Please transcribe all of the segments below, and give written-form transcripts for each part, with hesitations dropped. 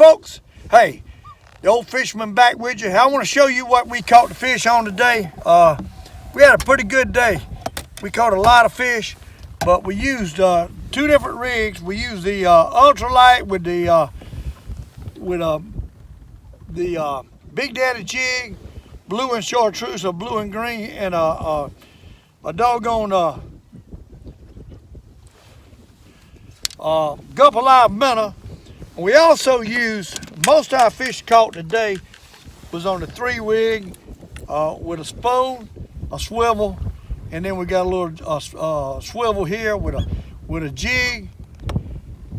folks, hey, the Old Fisherman back with you. I want to show you what we caught the fish on today. We had a pretty good day. We caught a lot of fish, but we used two different rigs. We used the ultralight with the Big Daddy jig, blue and chartreuse, or blue and green, and a doggone gulp live minnow. We also used, most of our fish caught today was on the 3 rig with a spoon, a swivel, and then we got a little swivel here with a jig,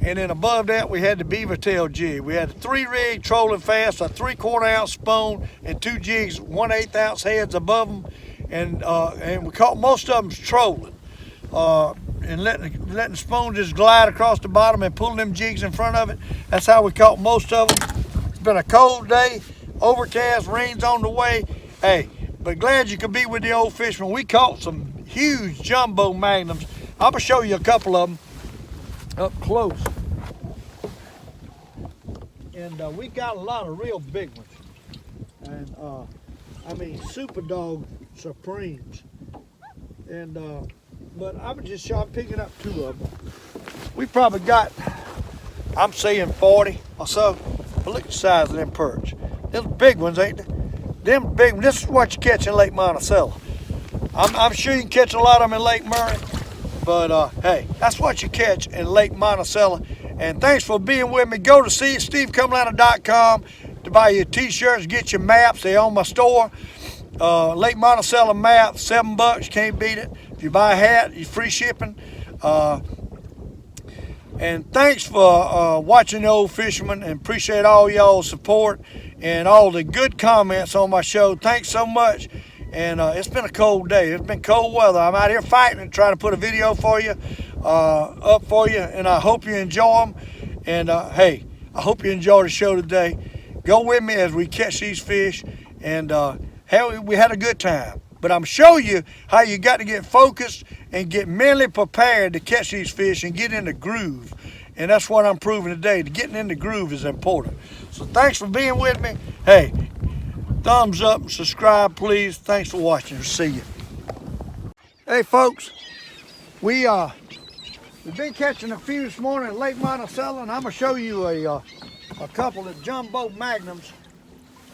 and then above that we had the beaver tail jig. We had a 3 rig trolling fast, a 3/4 ounce spoon, and 2 jigs 1/8 ounce heads above them, and we caught most of them trolling. And letting the spoon just glide across the bottom and pulling them jigs in front of it. That's how we caught most of them. It's been a cold day, overcast, rain's on the way. Hey, but glad you could be with the Old Fisherman. We caught some huge jumbo magnums. I'm gonna show you a couple of them up close. And we got a lot of real big ones. And I mean, Super Dog Supremes. And but I'm just picking up 2 of them. We probably got, I'm saying 40 or so. But look at the size of them perch. Them big ones, ain't they? Them big ones. This is what you catch in Lake Monticello. I'm sure you can catch a lot of them in Lake Murray. But hey, that's what you catch in Lake Monticello. And thanks for being with me. Go to stevecumlana.com to buy your t-shirts, get your maps. They're on my store. Lake Monticello map, $7, you can't beat it. If you buy a hat, you free shipping. And thanks for watching the Old Fisherman, and appreciate all y'all's support and all the good comments on my show. Thanks so much. And it's been a cold day. It's been cold weather. I'm out here fighting and trying to put a video for you, up for you, and I hope you enjoy them. And hey, I hope you enjoy the show today. Go with me as we catch these fish, and we had a good time. But I'm showing you how you got to get focused and get mentally prepared to catch these fish and get in the groove. And that's what I'm proving today. Getting in the groove is important. So thanks for being with me. Hey, thumbs up and subscribe, please. Thanks for watching. See you. Hey, folks. We've been catching a few this morning at Lake Monticello, and I'm going to show you a couple of jumbo magnums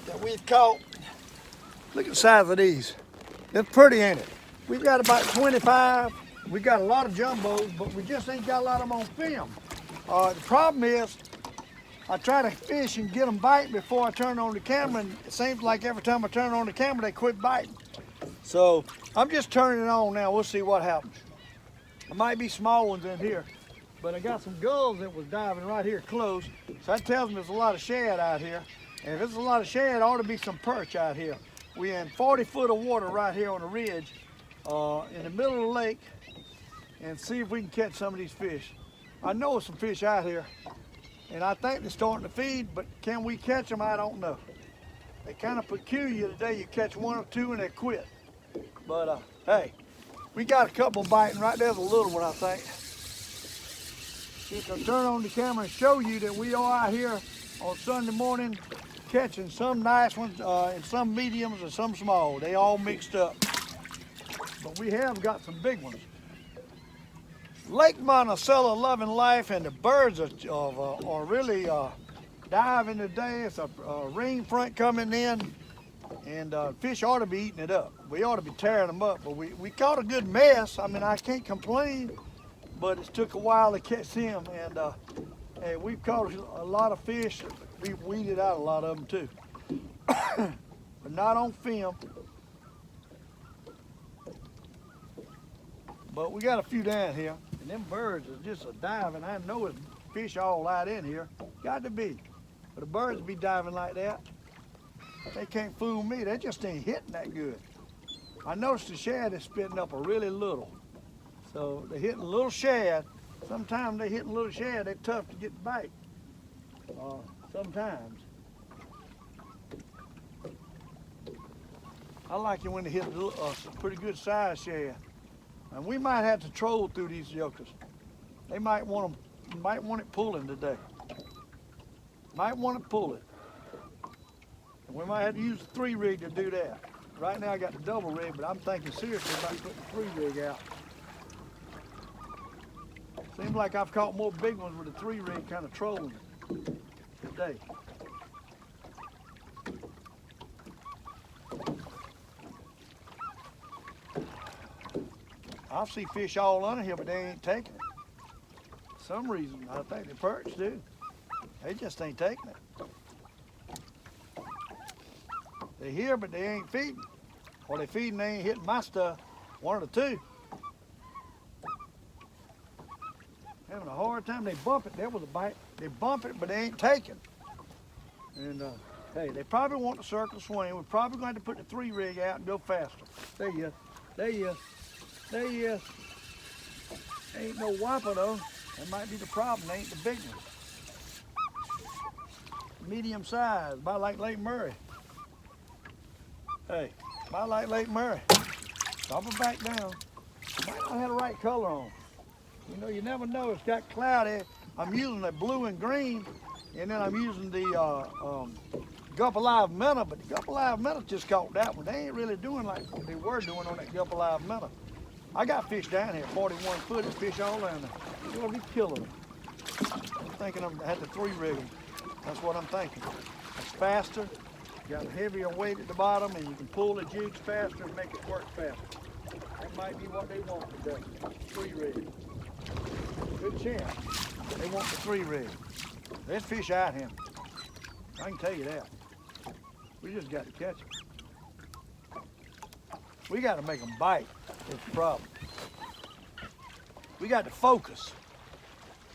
that we've caught. Look at the size of these. It's pretty, ain't it? We've got about 25. We got a lot of jumbos, but we just ain't got a lot of them on film. The problem is, I try to fish and get them biting before I turn on the camera, and it seems like every time I turn on the camera, they quit biting. So I'm just turning it on now. We'll see what happens. There might be small ones in here, but I got some gulls that was diving right here close. So that tells me there's a lot of shad out here. And if there's a lot of shad, there ought to be some perch out here. We're in 40 foot of water right here on the ridge in the middle of the lake, and see if we can catch some of these fish. I know there's some fish out here, and I think they're starting to feed, but can we catch them? I don't know. They kind of peculiar today. You catch 1 or 2 and they quit. But hey, we got a couple biting. Right there's a little one, I think. Just to turn on the camera and show you that we are out here on Sunday morning catching some nice ones and some mediums and some small. They all mixed up. But we have got some big ones. Lake Monticello loving life, and the birds are really diving today. It's a rain front coming in, and fish ought to be eating it up. We ought to be tearing them up, but we caught a good mess. I mean, I can't complain, but it took a while to catch them, and we've caught a lot of fish. We've weeded out a lot of them too, but not on film. But we got a few down here, and them birds are just diving. I know it's fish all out in here. Got to be. But the birds be diving like that. They can't fool me. They just ain't hitting that good. I noticed the shad is spitting up a really little. So they're hitting a little shad. Sometimes they hitting a little shad. They're tough to get the bite. Sometimes. I like it when they hit a pretty good size shad. And we might have to troll through these jokers. They might want it pulling today. Might want to pull it. We might have to use the 3 rig to do that. Right now I got the double rig, but I'm thinking seriously about putting the 3 rig out. Seems like I've caught more big ones with the 3 rig kind of trolling today. I see fish all under here, but they ain't taking it. For some reason, I think the perch do. They just ain't taking it. They're here, but they ain't feeding. Or they feeding, they ain't hitting my stuff. One of the two. Having a hard time. They bump it. There was a bite. They bump it, but they ain't taking. And hey, they probably want the circle swing. We're probably going to have to put the 3 rig out and go faster. There you is. There you is. There you is. Ain't no whopper though. That might be the problem. They ain't the big one. Medium size, about like Lake Murray. Hey, about like Lake Murray. Drop it back down. Might not have the right color on. You know, you never know. It's got cloudy. I'm using the blue and green, and then I'm using the Gulp Alive minnow, but the Gulp Alive minnow just caught that one. They ain't really doing like they were doing on that Gulp Alive minnow. I got fish down here, 41 foot, there's fish all down there. You're gonna be killing them. I'm thinking I had to 3 rig them. That's what I'm thinking. It's faster, you got a heavier weight at the bottom, and you can pull the jigs faster and make it work faster. That might be what they want today, 3 rig. Good chance. They want the 3 rig. There's fish out here. I can tell you that. We just got to catch them. We got to make them bite. That's the problem. We got to focus.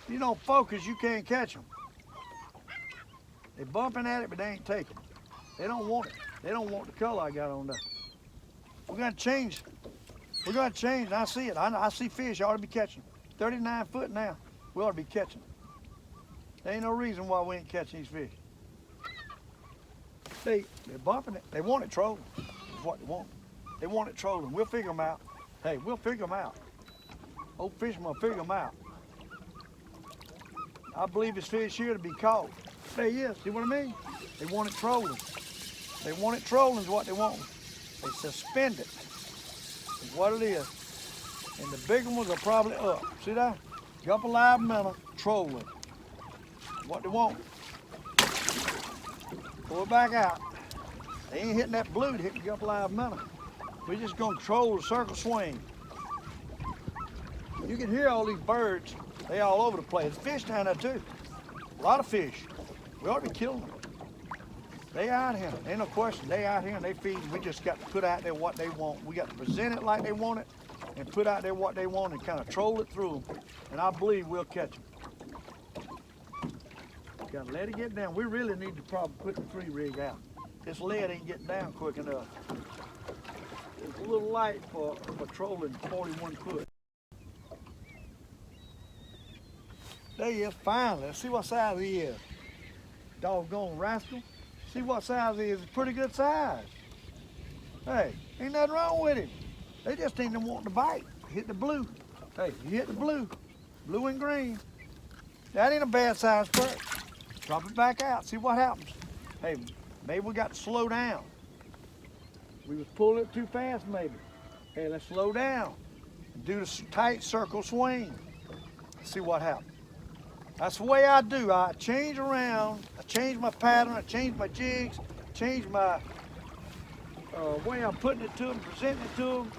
If you don't focus, you can't catch them. They're bumping at it, but they ain't taking it. They don't want it. They don't want the color I got on there. We're going to change. We're going to change, and I see it. I see fish I ought to be catching. 39 foot now. We ought to be catching them. There ain't no reason why we ain't catching these fish. They're bumping it. They want it trolling. That's what they want. They want it trolling. We'll figure them out. Hey, we'll figure them out. Old Fisherman will figure them out. I believe it's fish here to be caught. There he is. See what I mean? They want it trolling. They want it trolling is what they want. They suspend it. Is what it is. And the bigger ones are probably up. See that? Gulp Alive minnow trolling. What they want. Pull it back out. They ain't hitting that blue to hit the Gulp Alive minnow. We're just gonna control the circle swing. You can hear all these birds. They all over the place. There's fish down there too. A lot of fish. We ought to be killing them. They out here. Ain't no question. They out here and they feeding. We just got to put out there what they want. We got to present it like they want it and put out there what they want and kind of troll it through them. And I believe we'll catch them. Got to let it get down. We really need to probably put the 3 rig out. This lead ain't getting down quick enough. It's a little light for trolling 41 foot. There he is, finally. Let's see what size he is. Doggone rascal. See what size he is. It's pretty good size. Hey, ain't nothing wrong with him. They just ain't wanting to bite. Hit the blue. Hey, you hit the blue. Blue and green. That ain't a bad size perch. Drop it back out. See what happens. Hey, maybe we got to slow down. We was pulling it too fast maybe. Hey, let's slow down. Do the tight circle swing. See what happens. That's the way I do. I change around. I change my pattern. I change my jigs. Change my way I'm putting it to them, presenting it to them,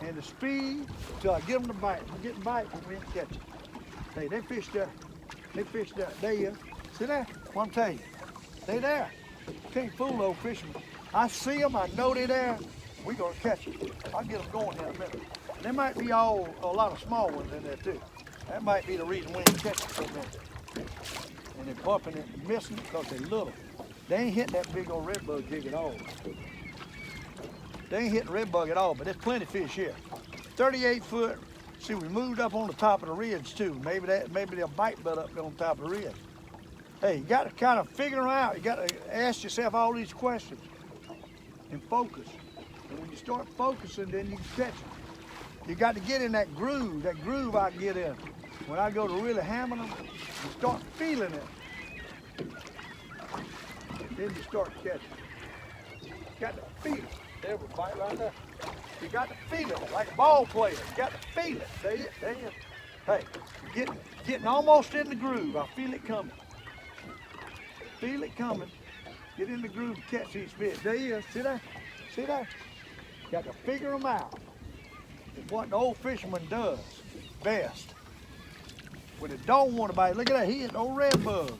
and the speed until I get them to bite. We're getting bite when we ain't catching. Hey, they fish there. They fish there. There you are. See that? What I'm telling you. They there. Can't fool Old Fisherman. I see them. I know they're there. We're going to catch them. I'll get them going in a minute. There might be a lot of small ones in there too. That might be the reason we ain't catching so many. And they're bumping it and missing it because they're little. They ain't hitting that big old redbug jig at all. They ain't hitting redbug at all, but there's plenty of fish here. 38 foot. See, we moved up on the top of the ridge too. Maybe they'll bite butt up on top of the ridge. Hey, you got to kind of figure them out. You got to ask yourself all these questions and focus. And when you start focusing, then you can catch them. You got to get in that groove I get in. When I go to really hammer them, you start feeling it. Then you start catching. You got to feel it. There we bite right there. You got to feel it like a ball player. You got to feel it. There you is. Hey, getting almost in the groove. I feel it coming. Feel it coming. Get in the groove and catch these fish. There you is. See that? See that? Got to figure them out. It's what the old fisherman does best. When it don't want to bite, look at that, he hit the old red bug.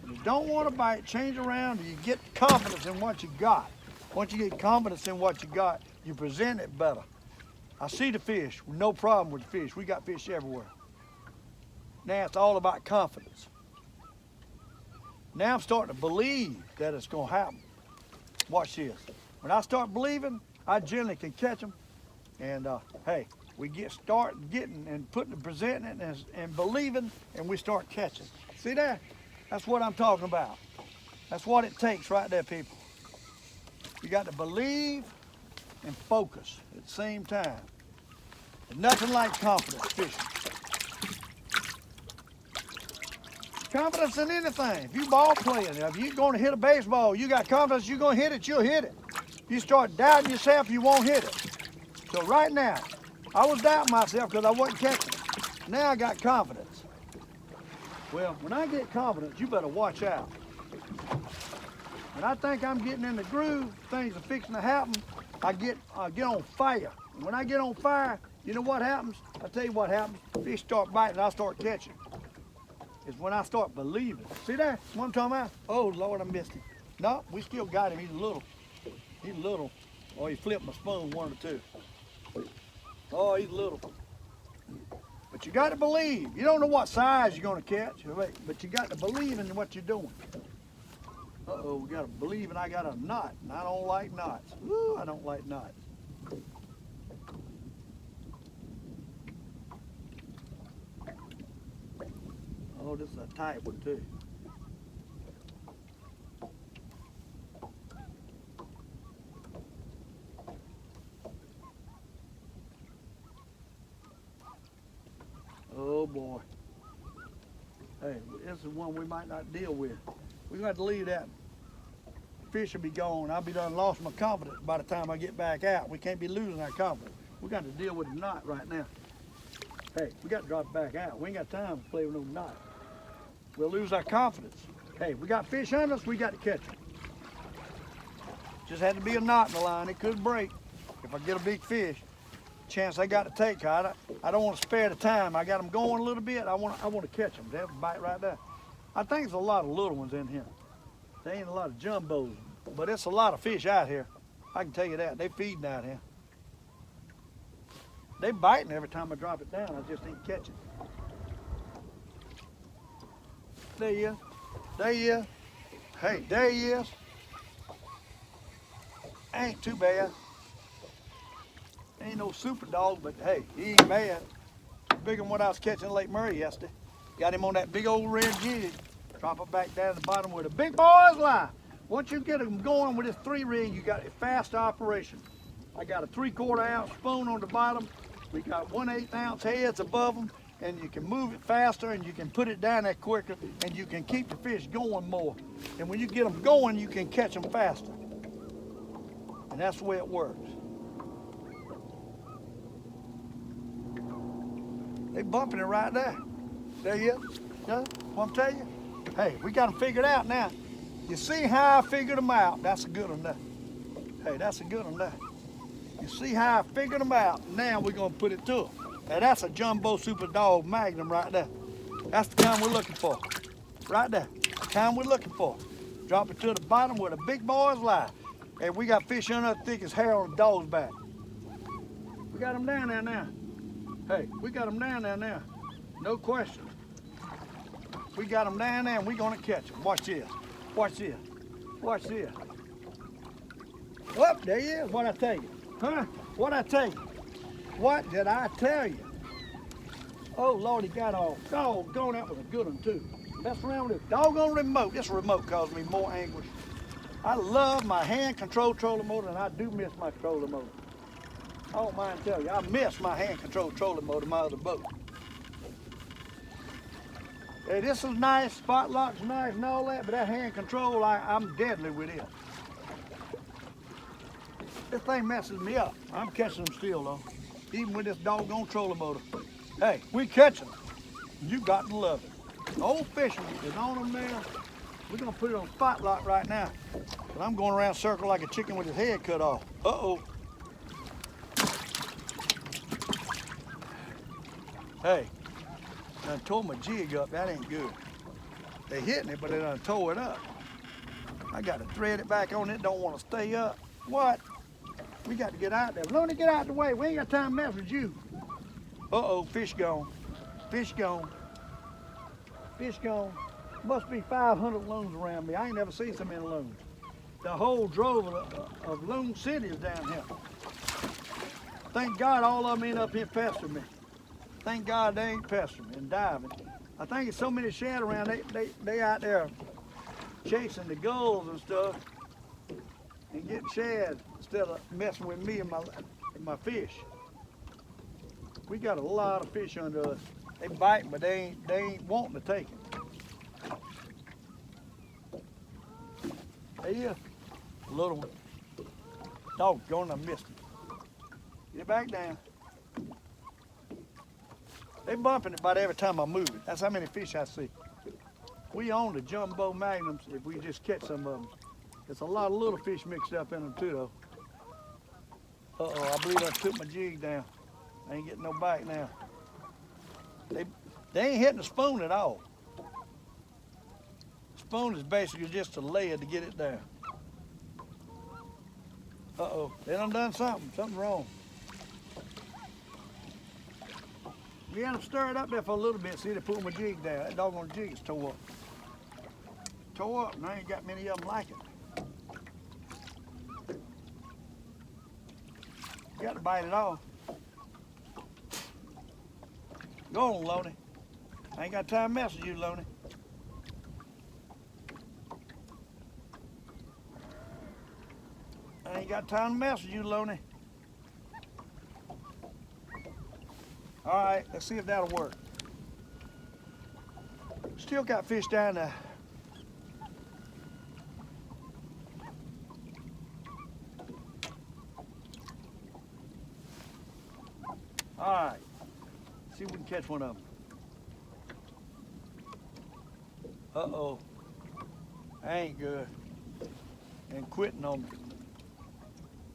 When you don't want to bite, change around and you get confidence in what you got. Once you get confidence in what you got, you present it better. I see the fish, no problem with the fish. We got fish everywhere. Now it's all about confidence. Now I'm starting to believe that it's going to happen. Watch this. When I start believing, I generally can catch them. And hey, we start getting and presenting it and believing, and we start catching. See that? That's what I'm talking about. That's what it takes right there, people. You got to believe and focus at the same time. There's nothing like confidence fishing. Confidence in anything. If you ball playing, if you're going to hit a baseball, you got confidence you're going to hit it, you'll hit it. If you start doubting yourself, you won't hit it. So right now, I was doubting myself because I wasn't catching it. Now I got confidence. Well, when I get confidence, you better watch out. When I think I'm getting in the groove, things are fixing to happen, I get on fire. And when I get on fire, you know what happens? I'll tell you what happens. Fish start biting, I start catching. It's when I start believing. See that? What I'm talking about? Oh, Lord, I missed him. No, we still got him. He's little. He's little. Oh, he flipped my spoon, one or two. Oh, he's little. But you got to believe. You don't know what size you're going to catch, but you got to believe in what you're doing. Uh-oh, we got to believe, and I got a knot, and I don't like knots. Woo, I don't like knots. Oh, this is a tight one, too. Oh, boy. Hey, this is one we might not deal with. We're going to have to leave that. Fish will be gone. I'll be done lost my confidence by the time I get back out. We can't be losing our confidence. We got to deal with the knot right now. Hey, we got to drop it back out. We ain't got time to play with no knot. We'll lose our confidence. Hey, we got fish under us, we got to catch them. Just had to be a knot in the line. It could break if I get a big fish. Chance I got to take. I don't want to spare the time. I got them going a little bit. I want to catch them. They have a bite right there. I think there's a lot of little ones in here. There ain't a lot of jumbos, but it's a lot of fish out here. I can tell you that. They feeding out here. They biting every time I drop it down. I just ain't catching. There he is. There he is. Hey, there he is. Ain't too bad. Ain't no super dog, but hey, he ain't bad. Bigger than what I was catching in Lake Murray yesterday. Got him on that big old red jig. Drop it back down at the bottom where the big boys lie. Once you get them going with this 3 rig, you got a fast operation. I got a 3/4 ounce spoon on the bottom. We got 1/8 ounce heads above them, and you can move it faster and you can put it down there quicker, and you can keep the fish going more. And when you get them going, you can catch them faster. And that's the way it works. They bumping it right there. There you is. Yeah, what I'm telling you? Hey, we got them figured out now. You see how I figured them out? That's a good one there. Hey, that's a good one there. You see how I figured them out? Now we're gonna put it to them. Now that's a jumbo super dog magnum right there. That's the kind we're looking for. Right there, the kind we're looking for. Drop it to the bottom where the big boys lie. Hey, we got fish under thick as hair on the dog's back. We got them down there now. Hey, we got them down there now. No question. We got them down there and we're gonna catch them. Watch this. Watch this. Watch this. Whoop, there he is. What'd I tell you? Huh? What'd I tell you? What did I tell you? Oh, Lord, he got off. Doggone, that was a good one, too. Mess around with this doggone remote. This remote caused me more anguish. I love my hand-controlled trolling motor, and I do miss my trolling motor. I don't mind telling you, I miss my hand-controlled trolling motor in my other boat. Hey, this is nice, spot lock's nice and all that, but that hand control, I'm deadly with it. This thing messes me up. I'm catching them still though, even with this doggone trolling motor. Hey, we catching them. You got to love it. Old Fisherman is on them now. We're gonna put it on spot lock right now. But I'm going around circle like a chicken with his head cut off. Uh-oh. Hey, I tore my jig up. That ain't good. They hitting it, but they done tore it up. I got to thread it back on. It don't want to stay up. What? We got to get out there. Looney, get out the way. We ain't got time to mess with you. Uh-oh, fish gone. Fish gone. Fish gone. Must be 500 loons around me. I ain't never seen so many loons. The whole drove of loon city is down here. Thank God all of them ain't up here pestering me. Thank God they ain't pestering me and diving. I think it's so many shad around, they out there chasing the gulls and stuff and getting shad instead of messing with me and my fish. We got a lot of fish under us. They biting, but they ain't wanting to take it. There he is, a little one. Doggone, I missed him. Get back down. They bumping it about every time I move it. That's how many fish I see. We own the jumbo magnums if we just catch some of them. There's a lot of little fish mixed up in them too though. Uh-oh, I believe I took my jig down. I ain't getting no bite now. They ain't hitting the spoon at all. Spoon is basically just a layer to get it down. Uh-oh, they done something. Something wrong. We had them stir it up there for a little bit. See, they pulled my jig down. That doggone jig is tore up. Tore up, and I ain't got many of them like it. You got to bite it off. Go on, Loney. I ain't got time to mess with you, Loney. I ain't got time to mess with you, Loney. All right, let's see if that'll work. Still got fish down there. All right, see if we can catch one of them. Uh-oh, that ain't good. And quitting on me.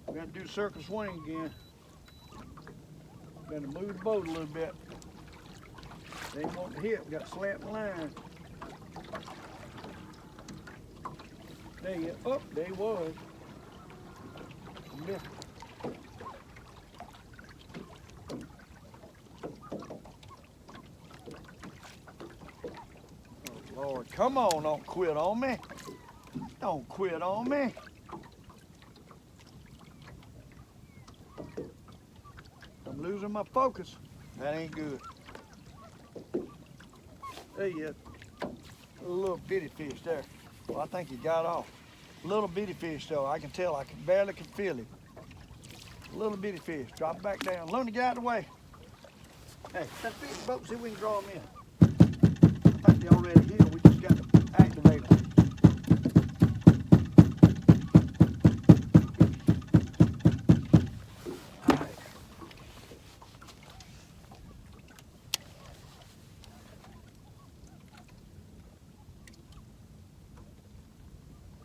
We're gonna do circle swing again. Gonna move the boat a little bit. They ain't want to hit. We got slant line. There you go. Oh, there he was. Missed it. Oh, Lord, come on, don't quit on me. Don't quit on me. I'm losing my focus. That ain't good. There you go. A little bitty fish there. Well, I think he got off. Little bitty fish though. I can tell. I can barely feel him. Little bitty fish. Drop back down. Looney, get out of the way. Hey, let's beat the boat and see if we can draw them in. I think they're already here. We just got to activate them.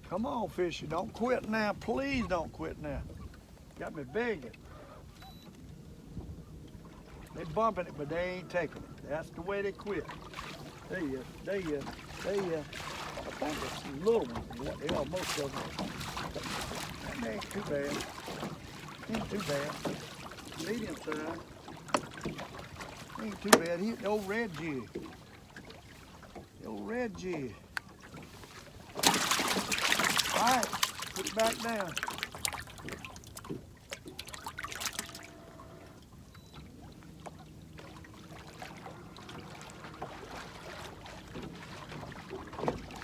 Come on, fishy, don't quit now. Please don't quit now. Got me begging. They bumping it, but they ain't taking it. That's the way they quit. There you go, there you go, there you go. I think it's some little ones. They are most of them. That ain't too bad. Ain't too bad. Medium size. Ain't too bad. He hit the old red jig. The old red jig. All right, put it back down.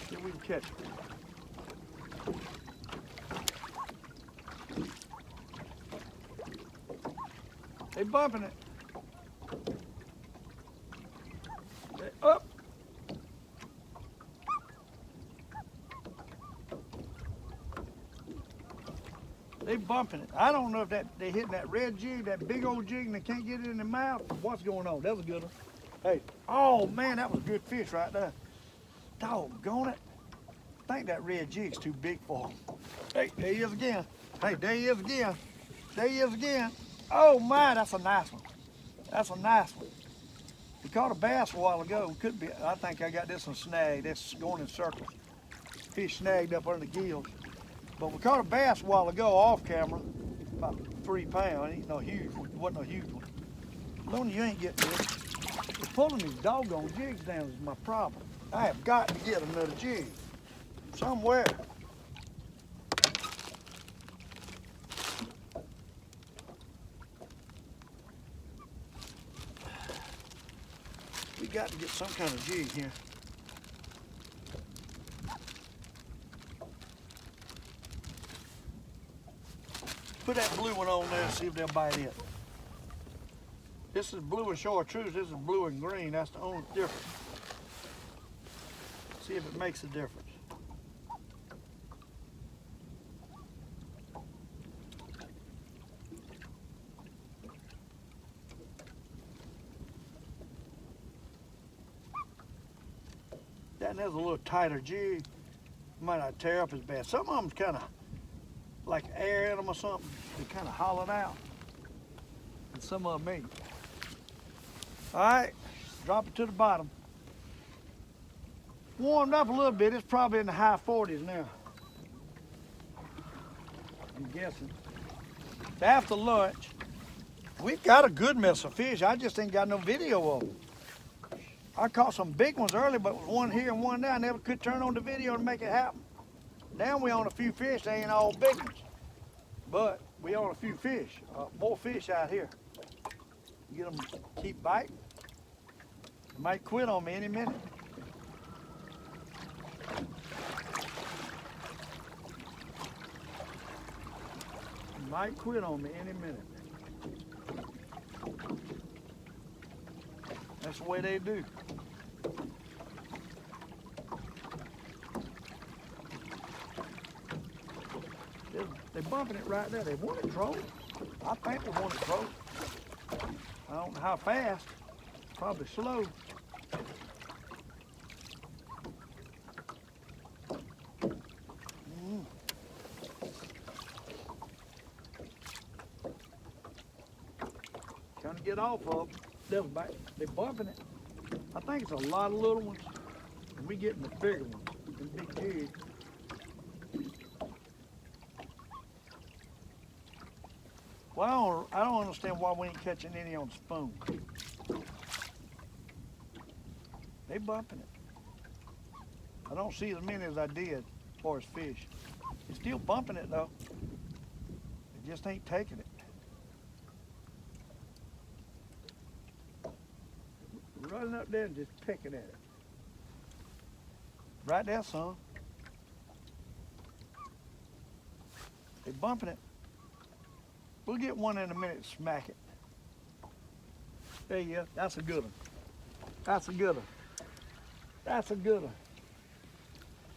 See if we can catch it. They bumping it. Up. bumping it. I don't know if they hitting that red jig, that big old jig, and they can't get it in their mouth. What's going on? That was a good one. Hey, oh man, that was a good fish right there. Doggone it. I think that red jig's too big for him. Hey, there he is again. Hey, there he is again. There he is again. Oh my, that's a nice one. That's a nice one. We caught a bass a while ago. Could be. I think I got this one snagged. It's going in circles. Fish snagged up under the gills. But we caught a bass a while ago off camera, about 3 pounds. Ain't no huge one. It wasn't no huge one. Looney, you ain't getting this. Pulling these doggone jigs down is my problem. I have got to get another jig somewhere. We got to get some kind of jig here. Put that blue one on there and see if they'll bite it. This is blue and chartreuse. This is blue and green. That's the only difference. See if it makes a difference. That there's a little tighter jig. Might not tear up as bad. Some of them's kind of like air in them or something. They kind of hollowed out. And some of them ain't. All right, drop it to the bottom. Warmed up a little bit. It's probably in the high 40s now. I'm guessing. After lunch, we've got a good mess of fish. I just ain't got no video of them. I caught some big ones early, but one here and one there. I never could turn on the video to make it happen. Now we on a few fish. They ain't all big ones, but we on a few fish. More fish out here. Get them, keep biting. They might quit on me any minute. They might quit on me any minute. That's the way they do. They're bumping it right there. They want it trolled. I think they want it trolled. I don't know how fast. Probably slow. Trying to get off of them. They're bumping it. I think it's a lot of little ones. And we getting the bigger ones, the big jigs. Well, I don't understand why we ain't catching any on spoon. They bumping it. I don't see as many as I did as far as fish. They're still bumping it though. They just ain't taking it. Running up there and just picking at it. Right there, son. They bumping it. We'll get one in a minute and smack it. There you go. That's a good one. That's a good one. That's a good one.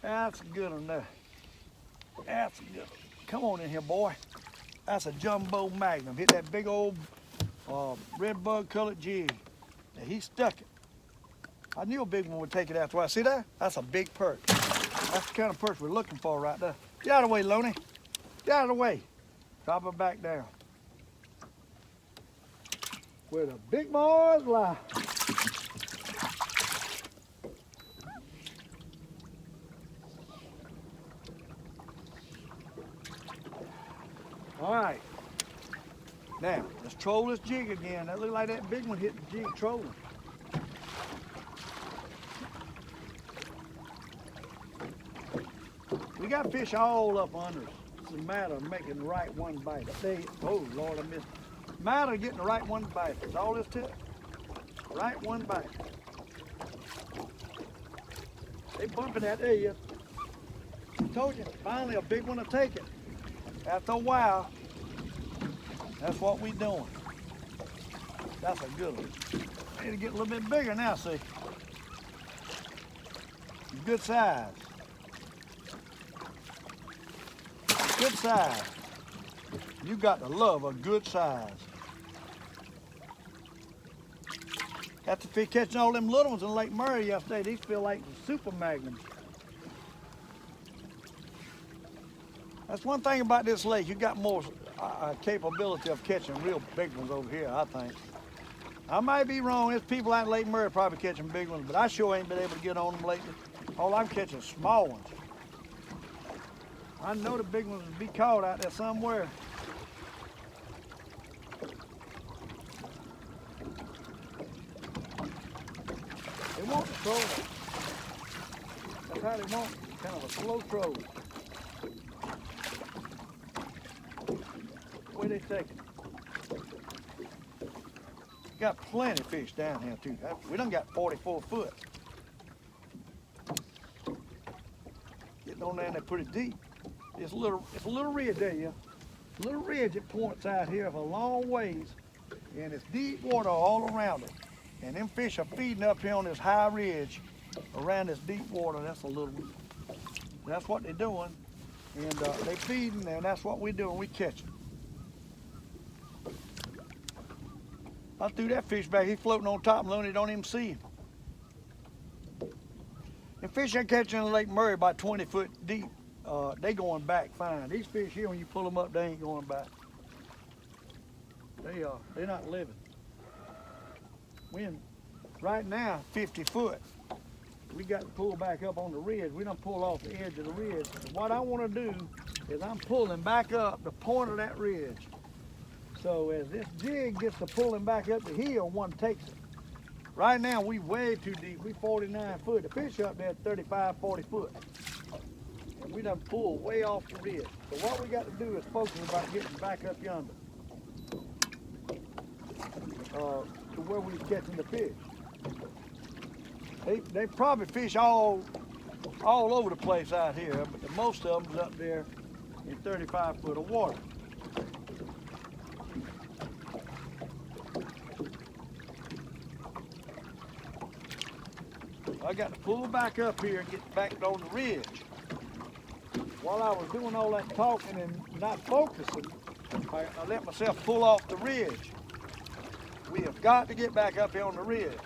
That's a good one there. That's a good one. Come on in here, boy. That's a jumbo magnum. Hit that big old red bug colored jig. Now he stuck it. I knew a big one would take it after a while. See that? That's a big perch. That's the kind of perch we're looking for right there. Get out of the way, Loney. Get out of the way. Drop her back down. Where the big boys lie. All right. Now, let's troll this jig again. That looked like that big one hit the jig trolling. We got fish all up under us. It's a matter of making the right one bite. Oh, Lord, I missed it. Matter of getting the right one bite. That's all this took. Right one bite. They bumping that there, you. I told you, finally a big one to take it. After a while, that's what we doing. That's a good one. Need to get a little bit bigger now, see. Good size. Good size. You got to love a good size. After catching all them little ones in Lake Murray yesterday, these feel like the super magnums. That's one thing about this lake. You got more capability of catching real big ones over here, I think. I might be wrong. There's people out in Lake Murray probably catching big ones, but I sure ain't been able to get on them lately. All I'm catching is small ones. I know the big ones will be caught out there somewhere. They want to throw it. That's how they want it. Kind of a slow throw. Where they take it? Got plenty of fish down here too. We done got 44 foot. Getting on down there pretty deep. It's a little ridge there, yeah. A little ridge that points out here for a long ways, and it's deep water all around it. And them fish are feeding up here on this high ridge around this deep water. That's what they're doing. And they feeding, and that's what we're doing. We catching. I threw that fish back. He's floating on top, and Looney don't even see him. The fish I catch in Lake Murray about 20 foot deep, they going back fine. These fish here, when you pull them up, they ain't going back. They're not living. We in right now 50 foot. We got to pull back up on the ridge. We done pull off the edge of the ridge. And what I want to do is I'm pulling back up the point of that ridge. So as this jig gets to pulling back up the hill, one takes it. Right now we way too deep. We 49 foot. The fish up there 35, 40 foot. And we done pulled way off the ridge. So what we got to do is focus about getting back up yonder to where we catching the fish. They probably fish all over the place out here, but most of them's up there in 35 foot of water. I got to pull back up here and get back on the ridge. While I was doing all that talking and not focusing, I let myself pull off the ridge. We have got to get back up here on the ridge.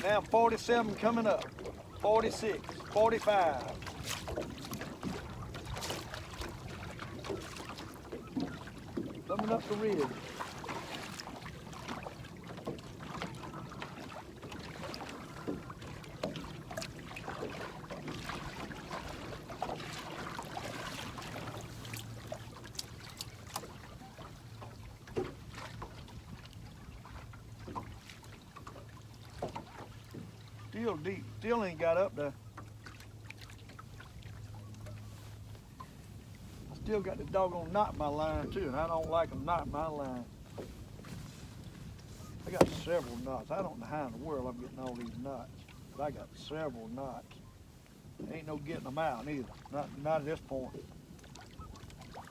Now 47 coming up, 46, 45. Coming up the ridge. Still deep, still ain't got up there. I still got the doggone knot in my line too, and I don't like them knot in my line. I got several knots. I don't know how in the world I'm getting all these knots, but I got several knots. Ain't no getting them out neither, not at this point.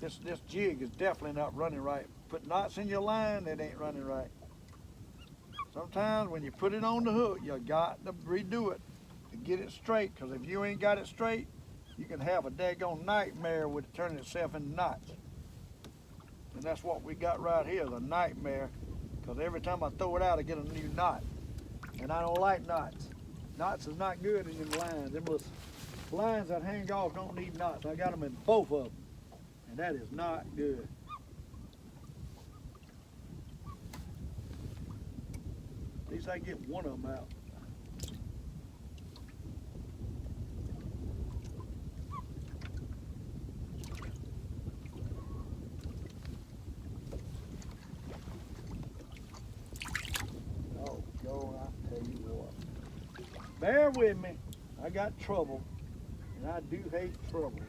This jig is definitely not running right. Put knots in your line, it ain't running right. Sometimes when you put it on the hook, you got to redo it to get it straight, because if you ain't got it straight, you can have a daggone nightmare with it turning itself into knots. And that's what we got right here, the nightmare, because every time I throw it out, I get a new knot. And I don't like knots. Knots is not good in them lines. Them little lines that hang off don't need knots. I got them in both of them, and that is not good. At least I get one of them out. Oh, God, I tell you what. Bear with me. I got trouble, and I do hate trouble.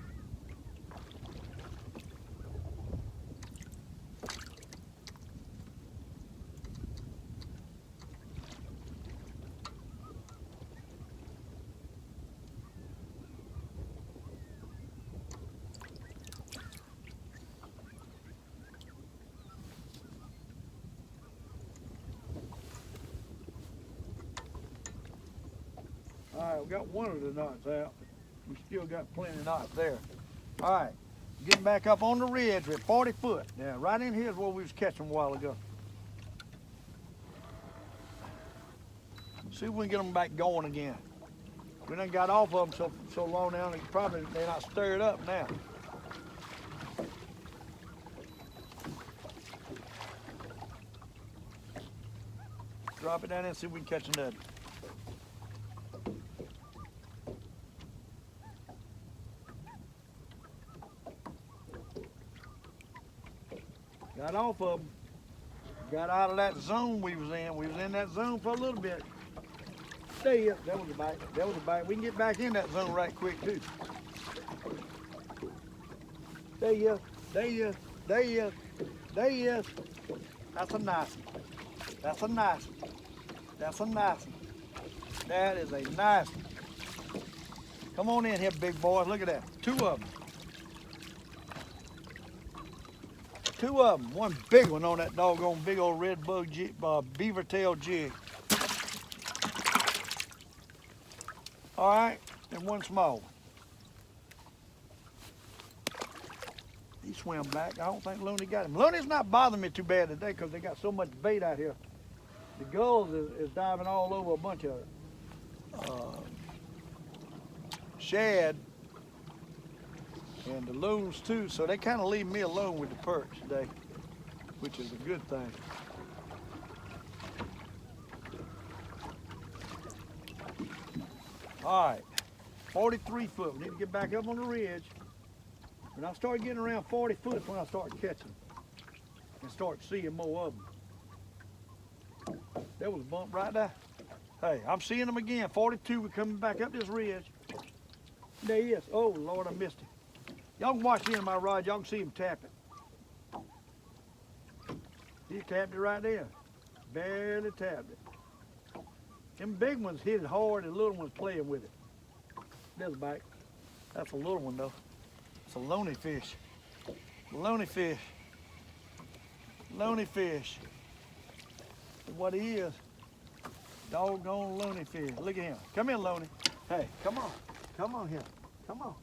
All right, we got one of the knots out. We still got plenty of knots there. All right, Getting back up on the ridge at 40 foot. Yeah, right in here is where we was catching a while ago. See if we can get them back going again. We done got off of them so long now, they're not stirred up now. Drop it down there and see if we can catch another. Got off of them. Got out of that zone we was in. We was in that zone for a little bit. There you go. That was a bite. That was a bite. We can get back in that zone right quick too. There you go. There you go. There you go. There you go. That's a nice one. That's a nice one. That's a nice one. That is a nice one. Come on in here, big boys. Look at that. Two of them. Two of them. One big one on that doggone big old red bug beaver tail jig. All right, and one small one. He swam back. I don't think Looney got him. Looney's not bothering me too bad today because they got so much bait out here. The gulls is diving all over a bunch of shad and the loons too, so they kind of leave me alone with the perch today, which is a good thing. All right, 43 foot. We need to get back up on the ridge. When I start getting around 40 foot, it's when I start catching and start seeing more of them. There was a bump right there. Hey, I'm seeing them again. 42, we're coming back up this ridge. There he is. Oh, Lord, I missed him. Y'all can watch the end of my rod. Y'all can see him tap it. He tapped it right there. Barely tapped it. Them big ones hit it hard and the little ones playing with it. There's a bite. That's a little one though. It's a loony fish. Loony fish. Loony fish. What he is. Doggone loony fish. Look at him. Come here, Loony. Hey, come on. Come on here. Come on.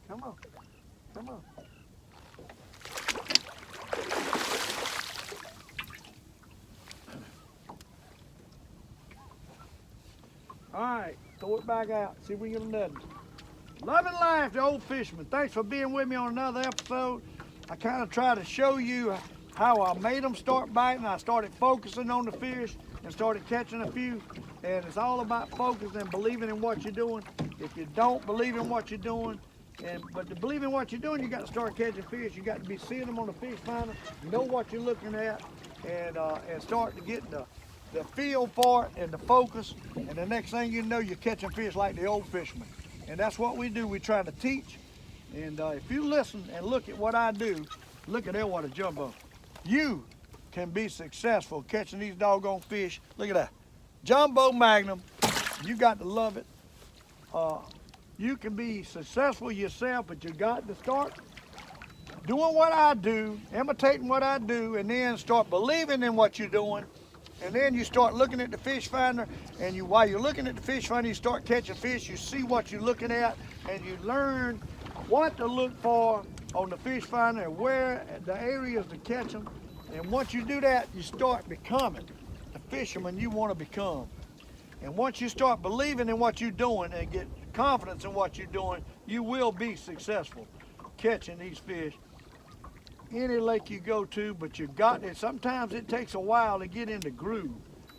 Come on. Come on. All right, throw it back out. See if we can get another. Love and life to Old Fisherman. Thanks for being with me on another episode. I kind of try to show you how I made them start biting. I started focusing on the fish and started catching a few. And it's all about focus and believing in what you're doing. If you don't believe in what you're doing, but to believe in what you're doing, you got to start catching fish. You got to be seeing them on the fish finder, know what you're looking at, and start to get the feel for it and the focus. And the next thing you know, you're catching fish like the Old Fisherman. And that's what we do. We try to teach. And if you listen and look at what I do, look at that, what a jumbo. You can be successful catching these doggone fish. Look at that. Jumbo Magnum. You got to love it. You can be successful yourself, but you got to start doing what I do, imitating what I do, and then start believing in what you're doing. And then you start looking at the fish finder, and while you're looking at the fish finder, you start catching fish. You see what you're looking at, and you learn what to look for on the fish finder and where the areas to catch them. And once you do that, you start becoming the fisherman you want to become. And once you start believing in what you're doing and get confidence in what you're doing, you will be successful catching these fish any lake you go to. But you got it. Sometimes it takes a while to get in the groove.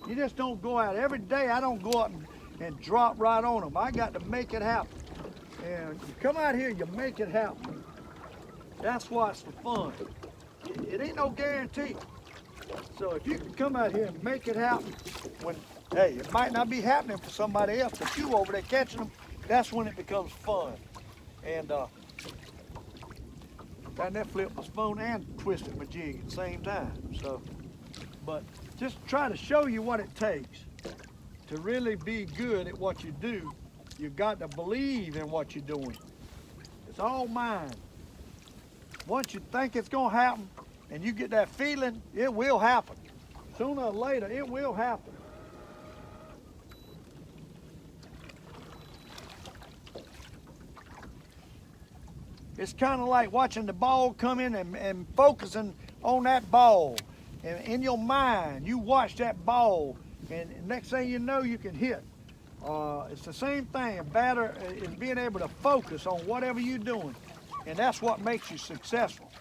You just don't go out every day. I don't go out and drop right on them. I got to make it happen. And you come out here, you make it happen. That's what's the fun. It ain't no guarantee. So if you can come out here and make it happen, when, hey, it might not be happening for somebody else, but you over there catching them, that's when it becomes fun. And that flipped my spoon and twisted my jig at the same time. So, but just try to show you what it takes to really be good at what you do. You got to believe in what you're doing. It's all mind. Once you think it's gonna happen and you get that feeling, it will happen. Sooner or later, it will happen. It's kind of like watching the ball come in and focusing on that ball. And in your mind, you watch that ball, and next thing you know, you can hit. It's the same thing. A batter is being able to focus on whatever you're doing, and that's what makes you successful.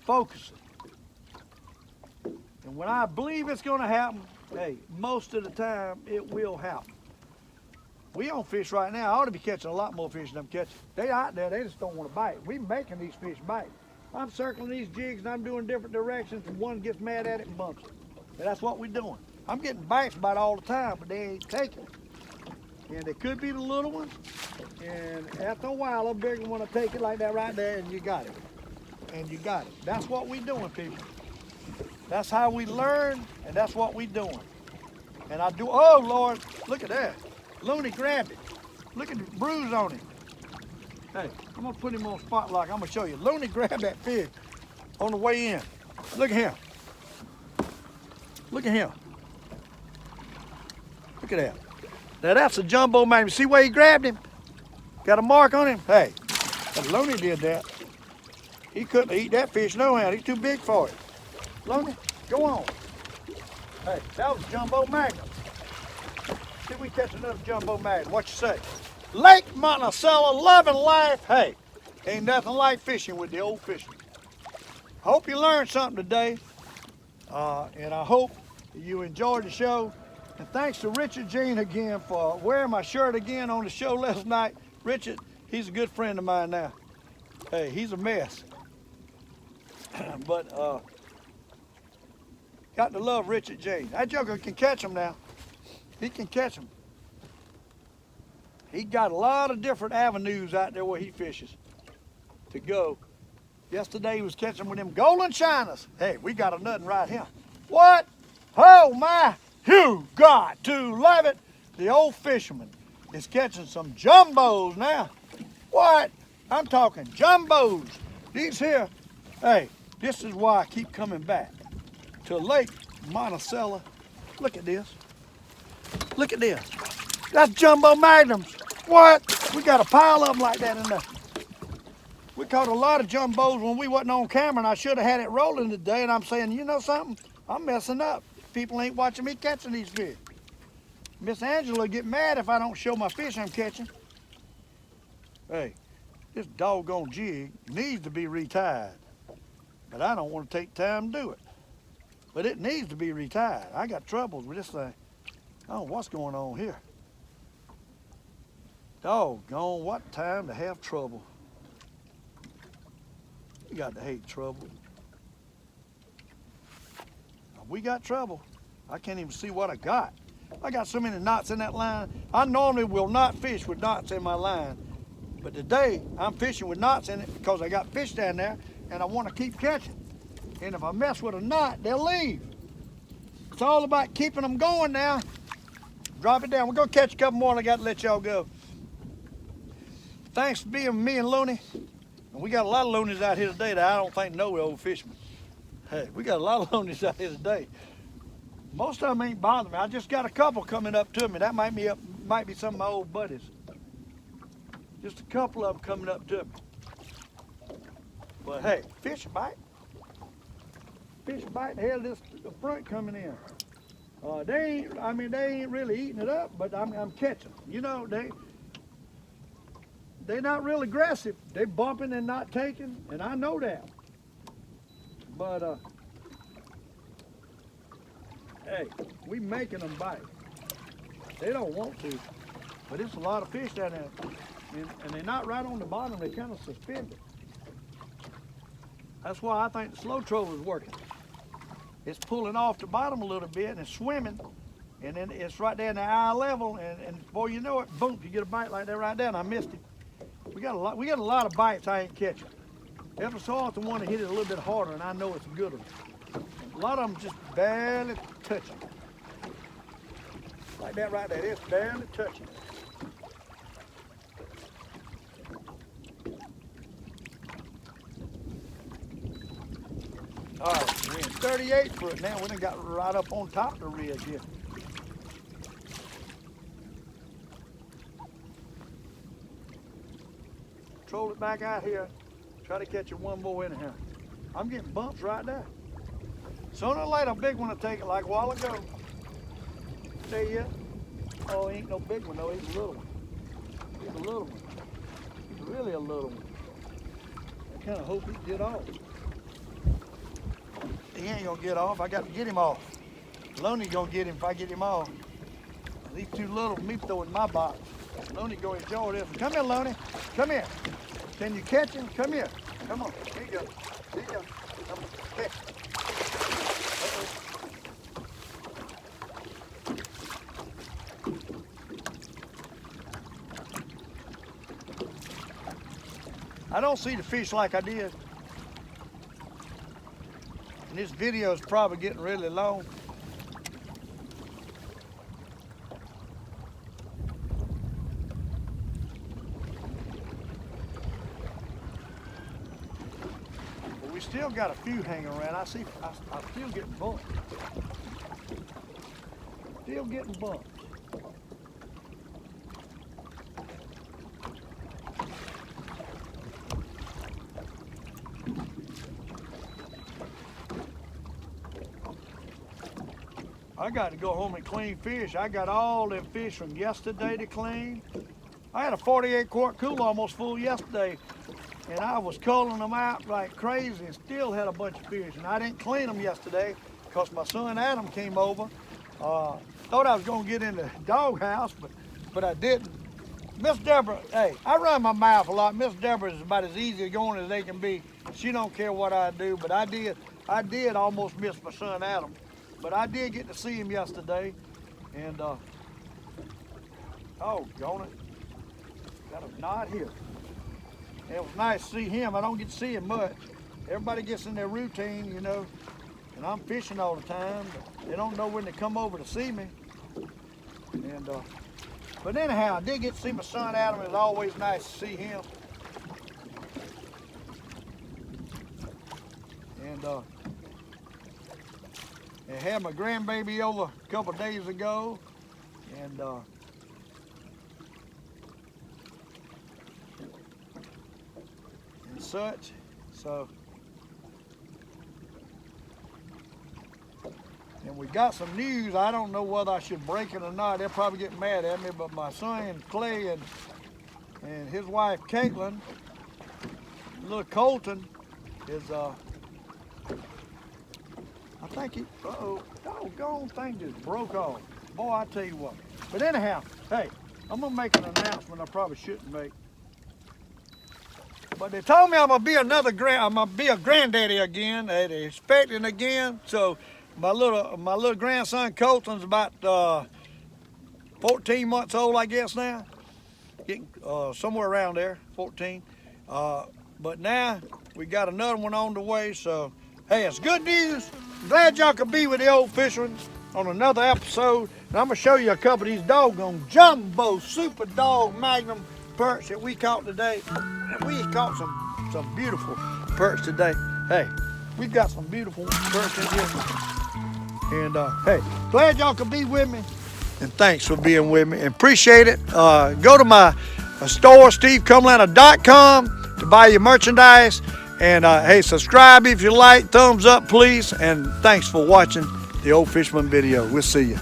Focusing. And when I believe it's going to happen, hey, most of the time it will happen. We on fish right now. I ought to be catching a lot more fish than I'm catching. They out there, they just don't want to bite. We making these fish bite. I'm circling these jigs and I'm doing different directions, and one gets mad at it and bumps it. But that's what we're doing. I'm getting bites about all the time, but they ain't taking it. And they could be the little ones, and after a while, a big one will take it like that right there, and you got it. And you got it. That's what we doing, people. That's how we learn, and that's what we doing. And I do, oh Lord, look at that. Looney grabbed it. Look at the bruise on him. Hey, I'm gonna put him on spot lock. I'm gonna show you. Looney grabbed that fish on the way in. Look at him. Look at him. Look at that. Now that's a jumbo man. See where he grabbed him? Got a mark on him? Hey, that Looney did that. He couldn't eat that fish no how. He's too big for it. Looney, go on. Hey, that was jumbo magnum. See if we catch another jumbo magnum. What you say? Lake Monticello, loving life. Hey, ain't nothing like fishing with the Old Fisherman. Hope you learned something today, and I hope you enjoyed the show. And thanks to Richard Jean again for wearing my shirt again on the show last night. Richard, he's a good friend of mine now. Hey, he's a mess. But got to love Richard Jean. That joker can catch them now. He can catch them. He got a lot of different avenues out there where he fishes to go. Yesterday he was catching with them golden shiners. Hey, we got a nutting right here. What? Oh my, you got to love it. The Old Fisherman is catching some jumbos now. What? I'm talking jumbos. These here, hey, this is why I keep coming back to Lake Monticello. Look at this. Look at this. That's jumbo magnums. What? We got a pile of them like that in there. We caught a lot of jumbos when we wasn't on camera, and I should have had it rolling today, and I'm saying, you know something? I'm messing up. People ain't watching me catching these fish. Miss Angela get mad if I don't show my fish I'm catching. Hey, this doggone jig needs to be retied, but I don't want to take time to do it. But it needs to be retied. I got troubles with this thing. I don't know what's going on here. Doggone, what time to have trouble. You got to hate trouble. We got trouble. I can't even see what I got. I got so many knots in that line. I normally will not fish with knots in my line. But today, I'm fishing with knots in it because I got fish down there and I want to keep catching. And if I mess with a knot, they'll leave. It's all about keeping them going now. Drop it down. We're going to catch a couple more and I got to let y'all go. Thanks for being with me and Looney. And we got a lot of loonies out here today that I don't think know the Old Fisherman. Hey, we got a lot of loonies out here today. Most of them ain't bothering me. I just got a couple coming up to me. That might be some of my old buddies. Just a couple of them coming up to me. But hey, fish bite. Fish bite the hell this the front coming in. They ain't really eating it up, but I'm catching. You know, they're not real aggressive. They bumping and not taking, and I know that. But hey, we making them bite. They don't want to, but it's a lot of fish down there, and they're not right on the bottom. They kind of suspended. That's why I think the slow troll is working. It's pulling off the bottom a little bit and it's swimming, and then it's right there in the eye level, and before you know it, boom, you get a bite like that right there, and I missed it. We got a lot of bites I ain't catching. Every so often one to hit it a little bit harder, and I know it's a good one. A lot of them just barely touching. Like that right there, it's barely touching. All right, we're in 38 foot now. We done got right up on top of the ridge here. Troll it back out here Try to catch it one more anyhow. I'm getting bumps right there. Sooner or later, a big one will take it like a while ago. There you. Oh, he ain't no big one though. He's a little one. He's a little one. He's really a little one. I kind of hope he get off. He ain't gonna get off. I got to get him off. Loney gonna get him if I get him off. These too little for me to throw in my box. Loney gonna enjoy this. Come here, Loney. Come here. Can you catch him? Come here. Come on. Here you go. Here you go. Come on. Catch. I don't see the fish like I did. And this video is probably getting really long. But we still got a few hanging around. I'm still getting bumped. Still getting bumped. I got to go home and clean fish. I got all them fish from yesterday to clean. I had a 48-quart cooler almost full yesterday, and I was culling them out like crazy and still had a bunch of fish. And I didn't clean them yesterday because my son Adam came over. Thought I was going to get in the doghouse, but I didn't. Miss Deborah, hey, I run my mouth a lot. Miss Deborah is about as easy going as they can be. She don't care what I do, but I did almost miss my son Adam. But I did get to see him yesterday, and oh, gone it. Got a knot here. And it was nice to see him. I don't get to see him much. Everybody gets in their routine, you know, and I'm fishing all the time, but they don't know when to come over to see me. And but anyhow, I did get to see my son Adam. It was always nice to see him. And I had my grandbaby over a couple of days ago, and such. So, and we got some news. I don't know whether I should break it or not. They'll probably get mad at me, but my son Clay and his wife Caitlin, little Colton, is I think he, doggone thing just broke off. Boy, I tell you what. But anyhow, hey, I'm gonna make an announcement I probably shouldn't make. But they told me I'm gonna be a granddaddy again. They're expecting again. So my little grandson Colton's about 14 months old, I guess now. Getting somewhere around there, 14. But now we got another one on the way. So hey, it's good news. Glad y'all could be with the Old Fisherman on another episode. And I'm gonna show you a couple of these doggone jumbo super dog magnum perch that we caught today. And we caught some beautiful perch today. Hey, we've got some beautiful perch in here. And hey, glad y'all could be with me. And thanks for being with me. And appreciate it. Go to my store, stevecumlana.com, to buy your merchandise. And hey, subscribe if you like, thumbs up please, and thanks for watching the Old Fisherman video. We'll see you.